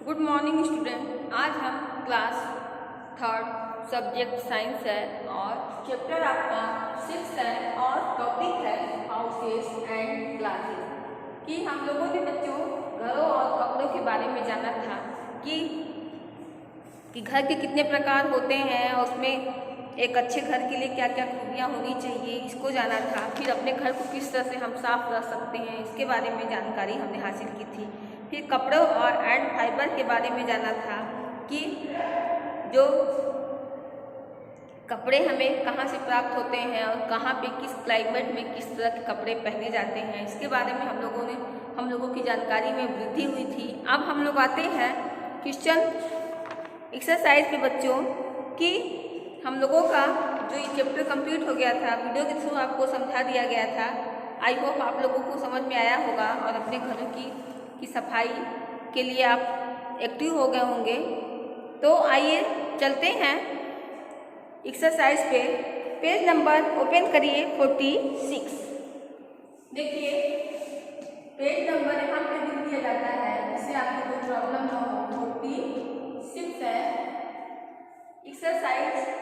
Good morning student. आज हम class third subject science है और चैप्टर आपका 6 है और टॉपिक है हाउसेस एंड क्लासेस। कि हम लोगों ने बच्चों घरों और कपड़ों के बारे में जाना था कि घर के कितने प्रकार होते हैं और उसमें एक अच्छे घर के लिए क्या क्या खूबियाँ होनी चाहिए, इसको जाना था। फिर अपने घर को किस तरह से हम साफ रख सकते हैं, इसके बारे में जानकारी हमने हासिल की थी। फिर कपड़ों और एंड फाइबर के बारे में जाना था कि जो कपड़े हमें कहाँ से प्राप्त होते हैं और कहाँ पे किस क्लाइमेट में किस तरह के कपड़े पहने जाते हैं, इसके बारे में हम लोगों की जानकारी में वृद्धि हुई थी। अब हम लोग आते हैं क्वेश्चन एक्सरसाइज पे बच्चों कि हम लोगों का जो ये चैप्टर कंप्लीट हो गया था, वीडियो के थ्रू आपको समझा दिया गया था। आई होप आप लोगों को समझ में आया होगा और अपने घरों की सफाई के लिए आप एक्टिव हो गए होंगे। तो आइए चलते हैं एक्सरसाइज पे। पेज नंबर ओपन करिए 46। देखिए पेज नंबर यहाँ पे लिख दिया जाता है, इससे आपको कोई प्रॉब्लम ना हो। 46 है एक्सरसाइज है।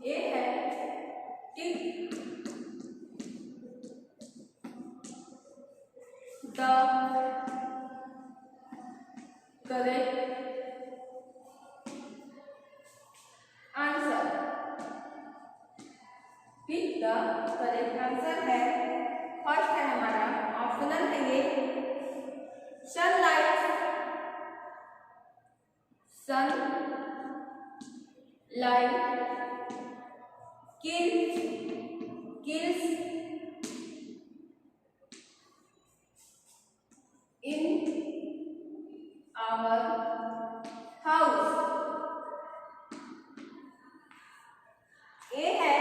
ए है tick the correct answer. Pick the correct answer है फर्स्ट है हमारा ऑप्शनल है ये sunlight kills in our house। A है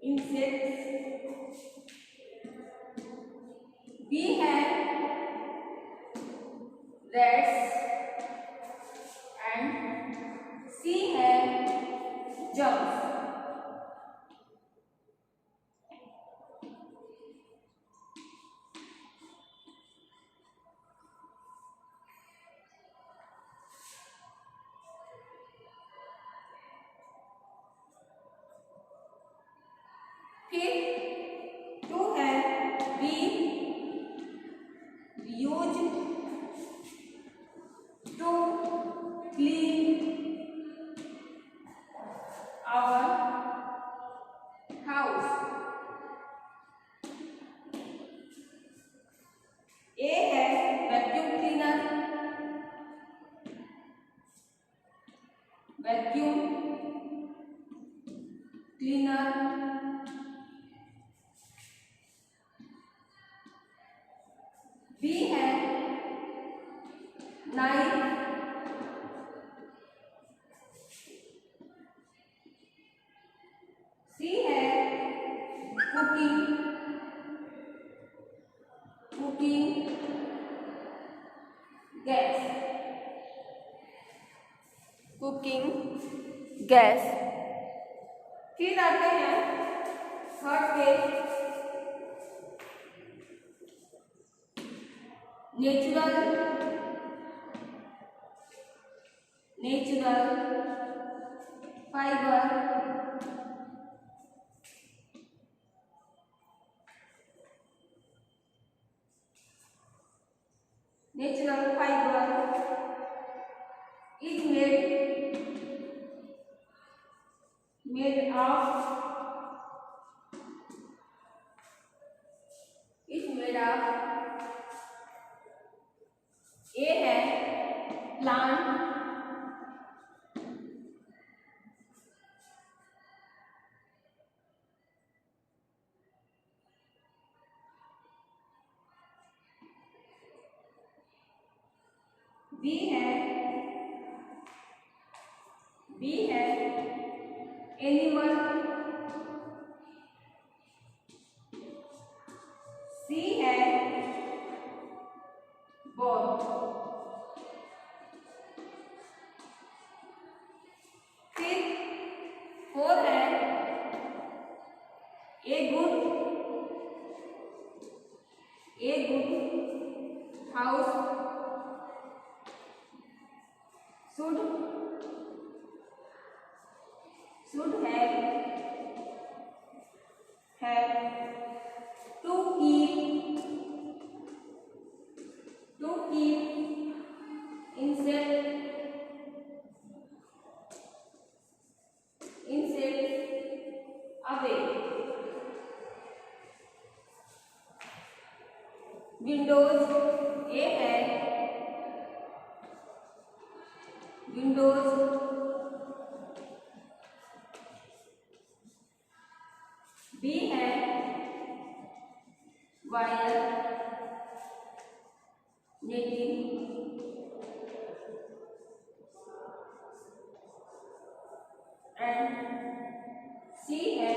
insects। बी है rats एंड सी है germs। फिर 2 है we use to clean our house। A है वैक्यूम क्लीनर बी है नाइफ सी है कुकिंग गैस। फिर आते हैं थर्ड पे natural fibre is made of A है प्लांट बी है एनिमल, सी है बॉल, फिर 4 है a good house should have to keep insect away. Windows A है विंडोज, बी है वायर नेटिंग, एंड सी है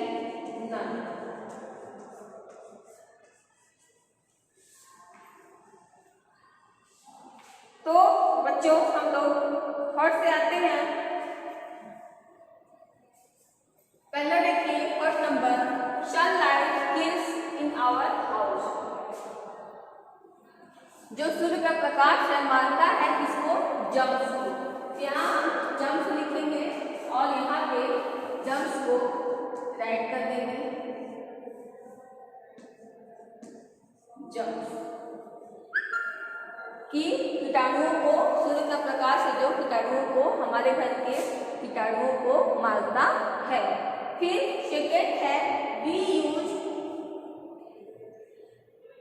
नन। तो बच्चों हम लोग फर्स्ट से आते हैं। पहला देखिए first number, sunlight kills in our house. जो सूर्य का प्रकाश है मारता है किसको? जम्स को। यहाँ हम जम्स लिखेंगे और यहाँ पे जम्स को राइट कर देंगे, जम्स कि कीटाणुओं को, सूर्य का प्रकाश है जो कीटाणुओं को, हमारे घर के कीटाणुओं को मारता है। फिर सेकेंड है we use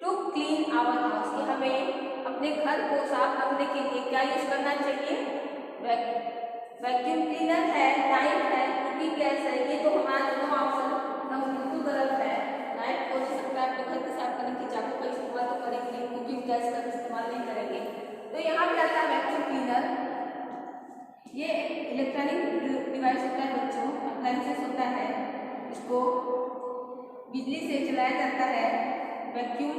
to clean our house, कि हमें अपने घर को साफ रखने के लिए क्या यूज करना चाहिए? वैक्यूम क्लीनर है, नाइफ है, कुकिंग गैस है। ये तो हमारा दोनों ऑप्शन एकदम बिल्कुल गलत है। नाइफ हो सकता है अपने घर को साफ करने की, चाकू का इस्तेमाल तो करेंगे, कुकिंग गैस का इस्तेमाल नहीं करेंगे। तो यहाँ पे आता है वैक्यूम क्लीनर। ये इलेक्ट्रॉनिक डिवाइस होता है बच्चों, अप्लायंसेस होता है, इसको बिजली से चलाया जाता है। वैक्यूम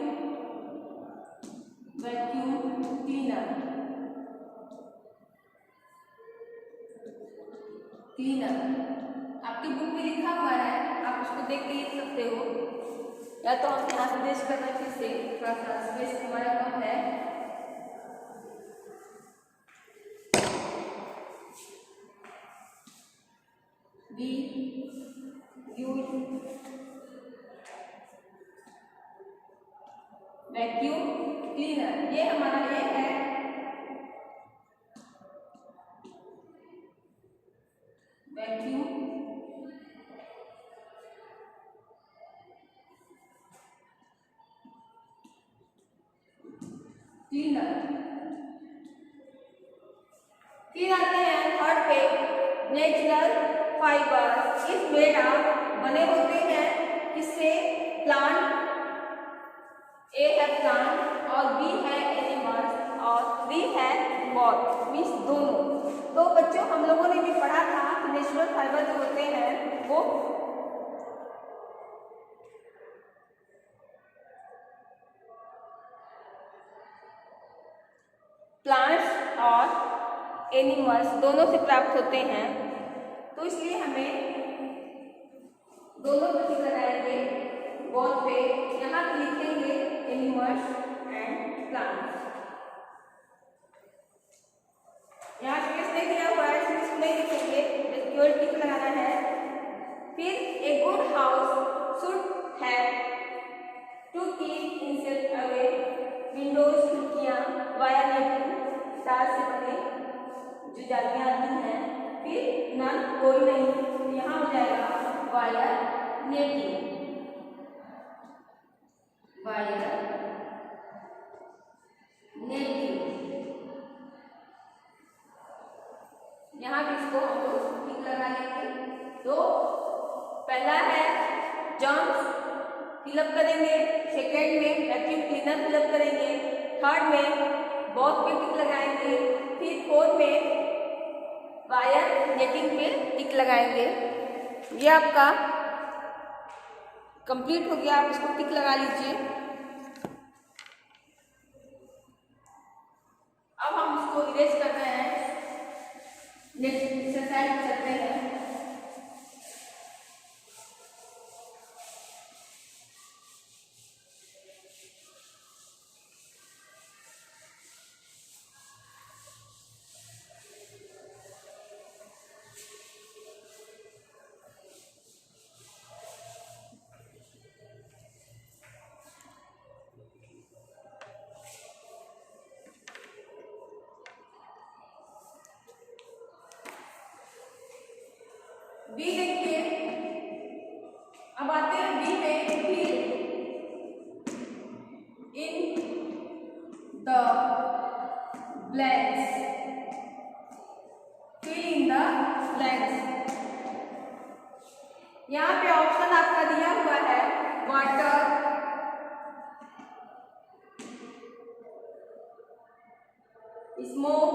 क्लीनर आपकी बुक में लिखा हुआ है, आप उसको देख के लिख सकते हो, या तो हम यहाँ से देश करना, फिर से थोड़ा सा स्पेस हमारा कम है। बी यूज वैक्यूम क्लीनर, ये हमारा ये है वैक्यूम क्लीनर। फिर आते हैं थर्ड पे, नेचुरल फाइबर इस मेड ऑफ, बने होते हैं किससे? प्लांट, ए है प्लांट और बी है एनिमल्स और सी है बॉल, मीन्स दोनों। तो बच्चों हम लोगों ने भी पढ़ा था कि नेचुरल फाइबर जो होते हैं वो प्लांट्स और एनिमल्स दोनों से प्राप्त होते हैं। तो इसलिए हमें दोनों पे टिक लगाएंगे, बॉल पे यहाँ पे लिखेंगे एनिमल्स एंड प्लांट्स। यहाँ स्पेस नहीं दिया हुआ है, स्पेस नहीं लिखेंगे, केवल टिक लगाना है। फिर a good house should have to keep insect away, windows खिड़कियाँ, वायर नेटिंग, तार से बने जो जालियाँ आती हैं। फिर नन कोई नहीं, यहाँ हो जाएगा वायर नेटिंग, यहाँ भी इसको हम लोग टिक लगा लेंगे। तो पहला है जर्म्स फिलअप करेंगे, सेकेंड में वैक्यूम क्लीनर फिलअप करेंगे, थर्ड में बॉल पे टिक लगाएंगे, फिर फोर्थ में वायर रेटिंग पे टिक लगाएंगे। ये आपका कंप्लीट हो गया, आप इसको टिक लगा लीजिए। अब हम इसको इरेज कर रहे हैं। नेक्स्ट एक्सरसाइज करते हैं। बी देखिए, अब आते हैं बी में। फिर in the blanks, fill in the blanks. यहाँ पे ऑप्शन आपका दिया हुआ है वाटर, स्मोक,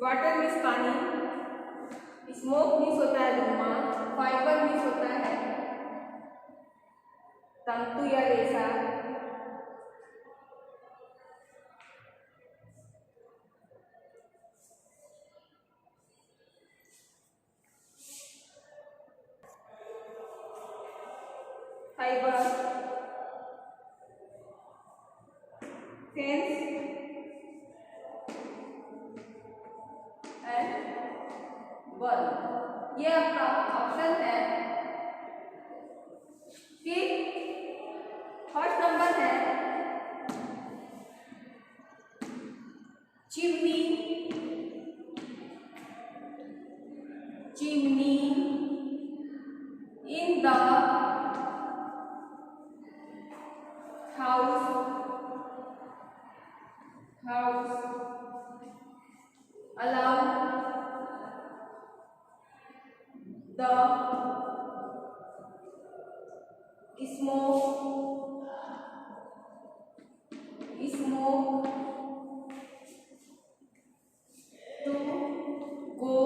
वाटर मीन्स पानी, स्मोक मीन्स होता है धुआं, फाइबर मीन्स होता है तंतु या रेशा, फाइबर, सेंस एंड बल। ये आपका ऑप्शन है। फिर फर्स्ट नंबर है chimney, chimney in the house, house allow the smoke, smoke to go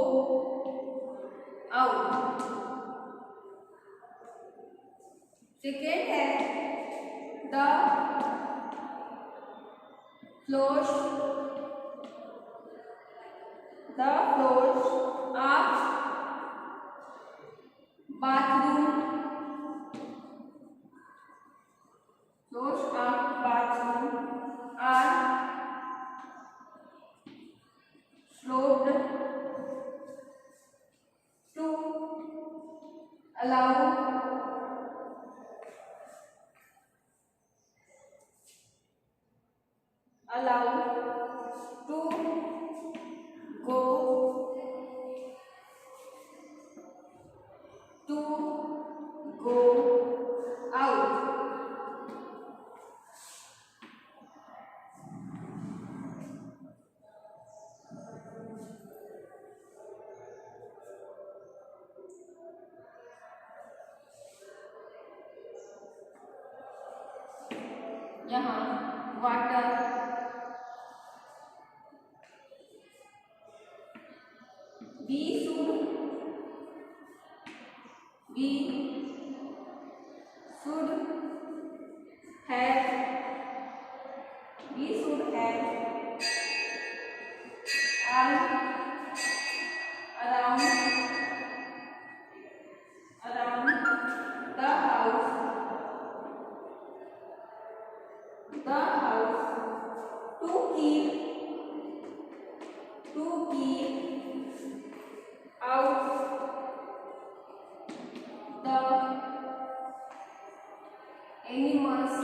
out। Second है the floors, the floors of bathroom, floors of bathroom are sloped to allow to go out। यहाँ water, we should have, we should have all around the house, to keep out the animals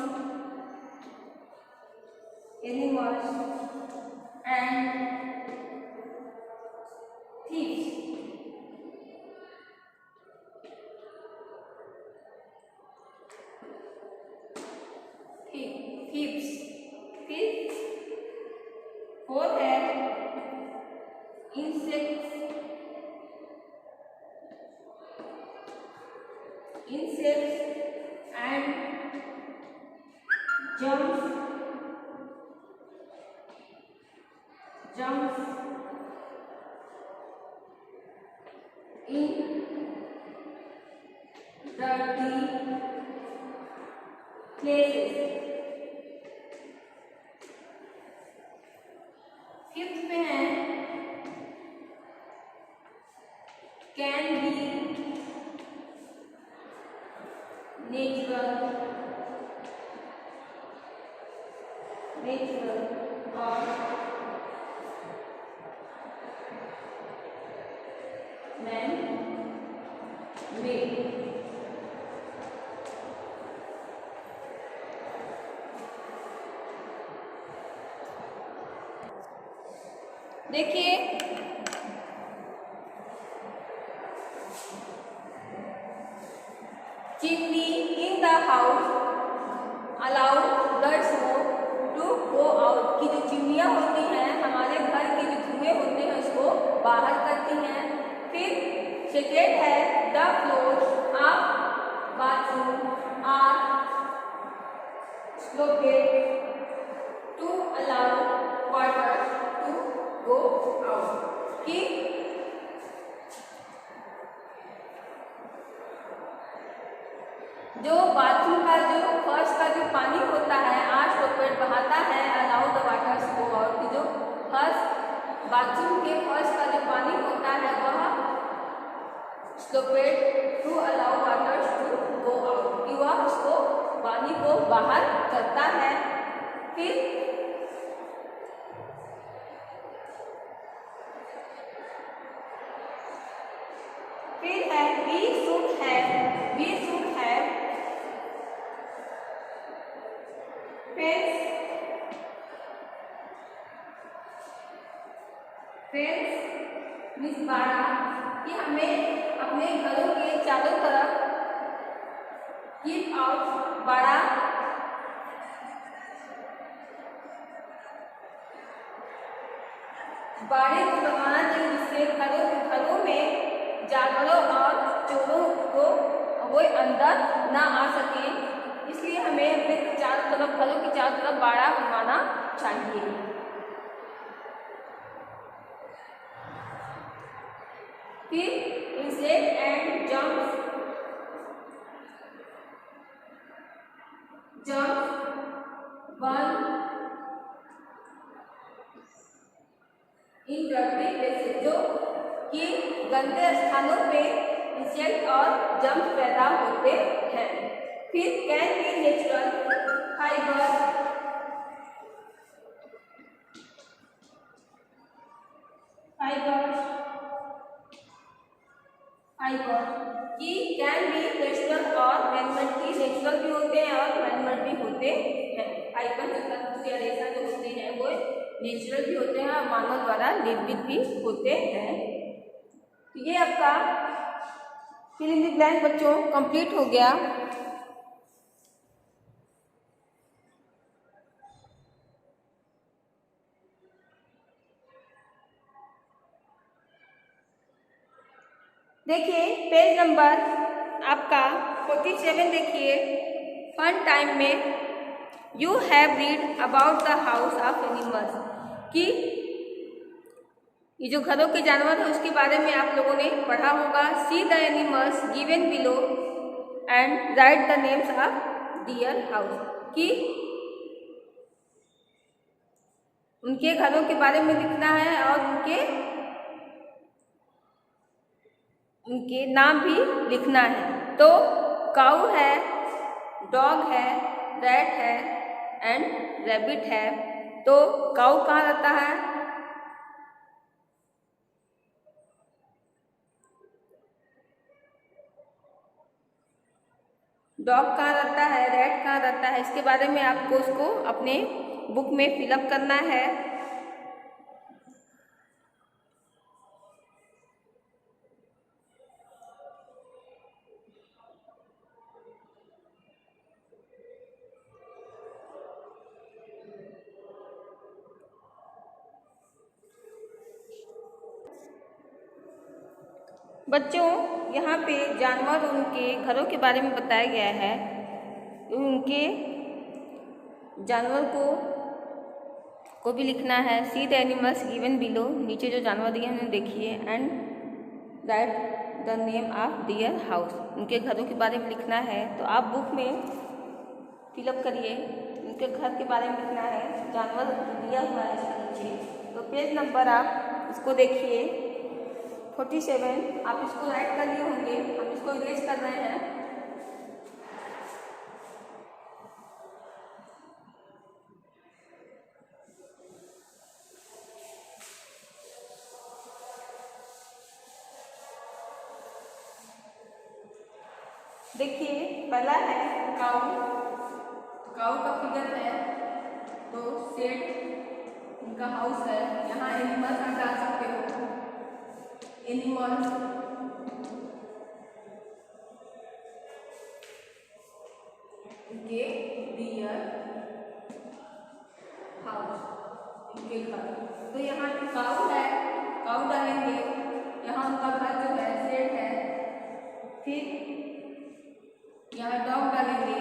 and thieves। thieves। फिर fourth है insects and germs jumps in dirty places। Fifth में है can be natural और man made. देखिए chimney in the house allow blood smoke to go out, की जो चिमनियाँ होती हैं हमारे घर के जो धुएं होते हैं उसको बाहर करती हैं। फिर सेकेंड है the floor of bathroom are sloped to allow water to go out, कि जो बाथरूम का जो फर्श का जो पानी होता है आज स्लोपेड बहाता है allow the water to go out, कि जो फर्श बाथरूम के फर्श का जो पानी होता है वह sloped to allow water to go out, कि वह उसको पानी को बाहर करता है। फिर है we should have fence means बाड़ा, कि हमें अपने घरों के चारों तरफ कीप आउट बाड़ा बाड़े को बनाना चाहिए जिससे घरों में जानवरों और चोरों को वो अंदर ना आ सके, इसलिए हमें अपने चारों तरफ घरों की चारों तरफ बाड़ा बनवाना चाहिए। फिर insect and jump one in dirty places, जो कि गंदे स्थानों पे इंसेक्ट और जम्प पैदा होते हैं। फिर कैन बी नेचुरल फाइबर कि कैन बी नेचुरल और मैनमेड, की नेचुरल भी होते हैं और मैनमेड भी होते हैं। फाइबर जो तंतु या रेशा जो होते हैं वो नेचुरल भी होते हैं और मानव द्वारा निर्मित भी होते हैं। तो ये आपका फिल इन द ब्लैंक बच्चों कंप्लीट हो गया। देखिए पेज नंबर आपका 47 देखिए। फन टाइम में you have read about the house of animals, कि ये जो घरों के जानवर हैं उसके बारे में आप लोगों ने पढ़ा होगा। See the animals given below and right the names of dear house, कि उनके घरों के बारे में लिखना है और उनके नाम भी लिखना है। तो काऊ है, डॉग है, रैट है एंड रैबिट है। तो काऊ कहाँ रहता है? डॉग कहाँ रहता है? रैट कहाँ रहता है? इसके बारे में आपको उसको अपने बुक में फिलअप करना है। बच्चों यहाँ पे जानवर उनके घरों के बारे में बताया गया है। उनके जानवर को को भी लिखना है। See the animals given below, नीचे जो जानवर दिए हैं उन्हें देखिए, and right the name of their house, उनके घरों के बारे में लिखना है। तो आप बुक में फिलअप करिए, उनके घर के बारे में लिखना है, जानवर दिया हुआ है इसके नीचे। तो पेज नंबर आप इसको देखिए 47, आप इसको राइट कर लिए होंगे, हम इसको इरेज कर रहे हैं। देखिए पहला है काऊ, काऊ का फिगर है, तो सेट उनका हाउस है। यहाँ एनिमल्स आप डाल सकते हो, एनिमल्स, उनके डियर हाउस, उनके घर। तो यहाँ काऊ है, काऊ डालेंगे, यहाँ उनका घर जो है सेट है। फिर यहाँ डॉग डालेंगे,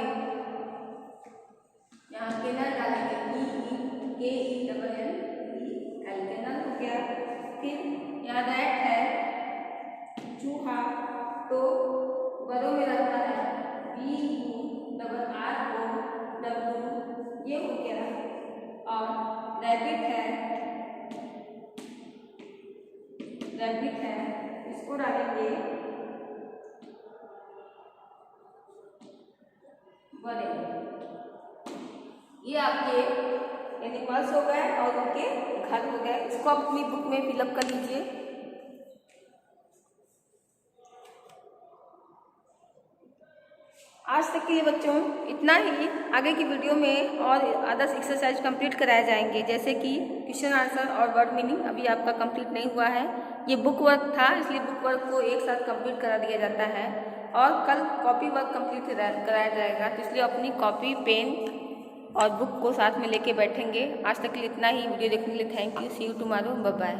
यहाँ केनल डालेंगे, KENNEL, केनल हो गया। फिर यहाँ रैट है, चूहा, तो बड़ों में रहता है, BURROW, ये हो गया। और रैबिट है, इसको डालेंगे बड़े। ये आपके एनिमल्स हो गए और उनके घर हो गए। इसको अपनी बुक में फिलअप कर लीजिए। आज तक के लिए बच्चों इतना ही। आगे की वीडियो में और अदर्स एक्सरसाइज कंप्लीट कराए जाएंगे, जैसे कि क्वेश्चन आंसर और वर्ड मीनिंग अभी आपका कंप्लीट नहीं हुआ है। ये बुक वर्क था, इसलिए बुक वर्क को एक साथ कंप्लीट करा दिया जाता है, और कल कॉपी वर्क कंप्लीट कराया जाएगा। तो इसलिए अपनी कॉपी, पेन और बुक को साथ में लेके बैठेंगे। आज तक के लिए इतना ही। वीडियो देखने के लिए thank you. See you tomorrow, bye bye.